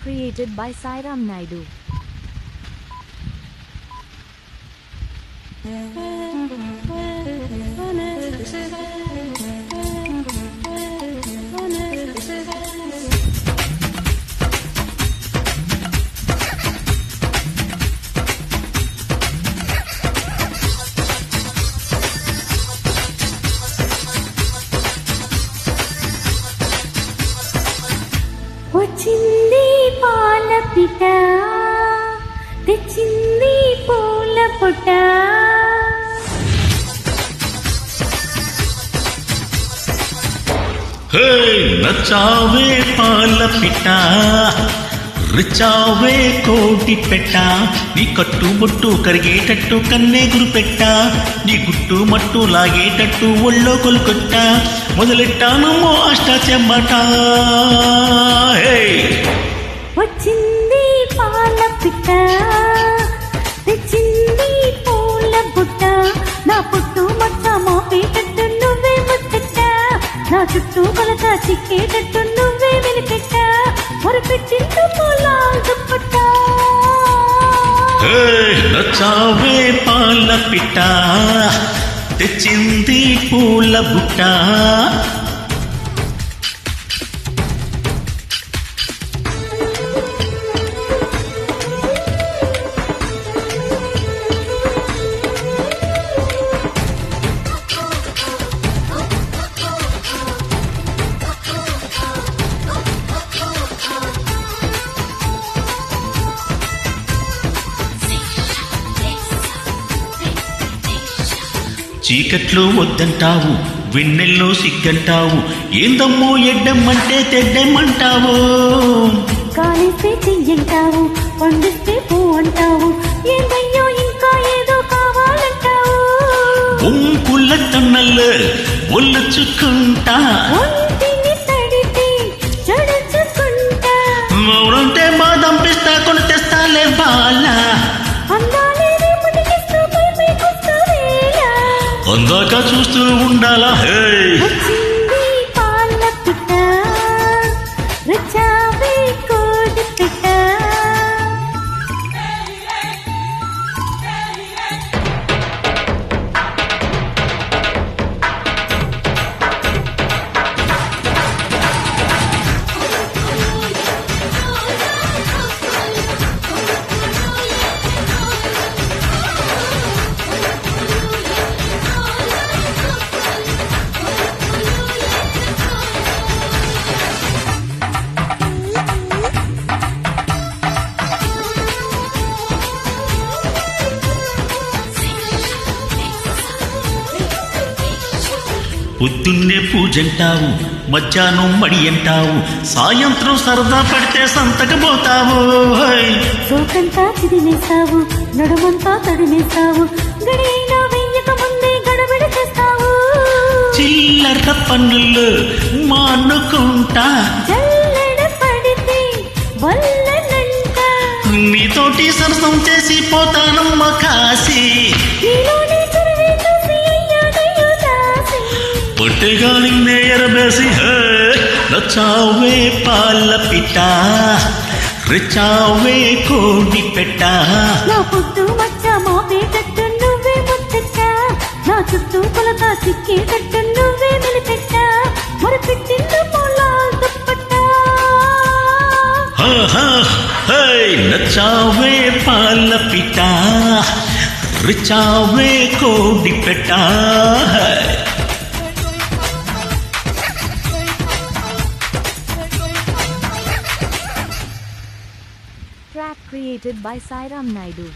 created by Sairam Naidu. వచ్చింది పాల పిట తెచ్చింది పూల పుట్ట నచ్చావే పాల పిట్ట రిచావే కోటి పెట్ట నీ కట్టు బొట్టు కరిగేటట్టు కన్నే గురు పెట్ట నీ గుట్టు మట్టు లాగేటట్టు ఒళ్ళో కొలుకొట్ట మొదలెట్టానమ్మో అష్ట చెమ్మట వచ్చింది పాల పిట్ట తెచ్చింది పూల పుట్ట నా పుట్టు మచ్చ మోపేటట్టు నువ్వే ముచ్చట నా చుట్టూ కొలత చిక్కేటట్టు నువ్వే వెలిపెట్ట మొరపెట్టింది పూల దుప్పట్ట నచ్చావే పాల పిట్ట తెచ్చింది పూల బుట్ట చీకట్లో వద్దంటావు వెన్నెల్లో సిగ్గంటావు ఏందమ్మో ఎడ్డమ్మంటే తెడ్డమ్మంటావు కాలిస్తే చెయ్యంటావు పండిస్తే పూ అంటావు ఏందయ్యో ఇంకా ఏదో కావాలంటావు ఒంకుళ్ళన్నల్ల ఒళ్ళుచుకుంటా ఒంటిని తడితే చడుచుకుంటా మౌనంటే బాదంపిస్తా కొని తెస్తాలే బాలా అందాలేని మునిగిస్తూ పైకొస్తూ వేళ అందాక చూస్తూ ఉండాలా వచ్చింది పాల పిట్ట రుచావే కోడి పిట్ట పొద్దున్నే పూజంటావు మధ్యాహ్నం మడి అంటావు సాయంత్రం సరదా పడితే సంతకపోతావు సోకంతా చిదిమేస్తావు నడుమంతా తడిమేస్తావు గడియైనా వెయ్యక ముందే గడబడి చేస్తావు చిల్లర పన్నులు మానుకుంటా జల్లెడ పడితే వల్లనంట నీతోటి సరసం చేసి పోతానమ్మ కాసి నీలోనే చదివే చూసి అయ్యాడయ్యో దాసి పొట్టెగా నిన్నే ఎరబేసి నచ్చావే పాల పిట్ట రిచావే కోడి పెట్ట నా పుట్టు మచ్చ మోపేటట్టు నువ్వే ముచ్చట నా చుట్టూ కొలత చిక్కేటట్టు నువ్వే మెలిపెట్ట మొరపెట్టింది పూల దుప్పట్ట నచ్చావే పాల పిట్ట రిచావే కోడి పెట్ట Track created by Sairam Naidu.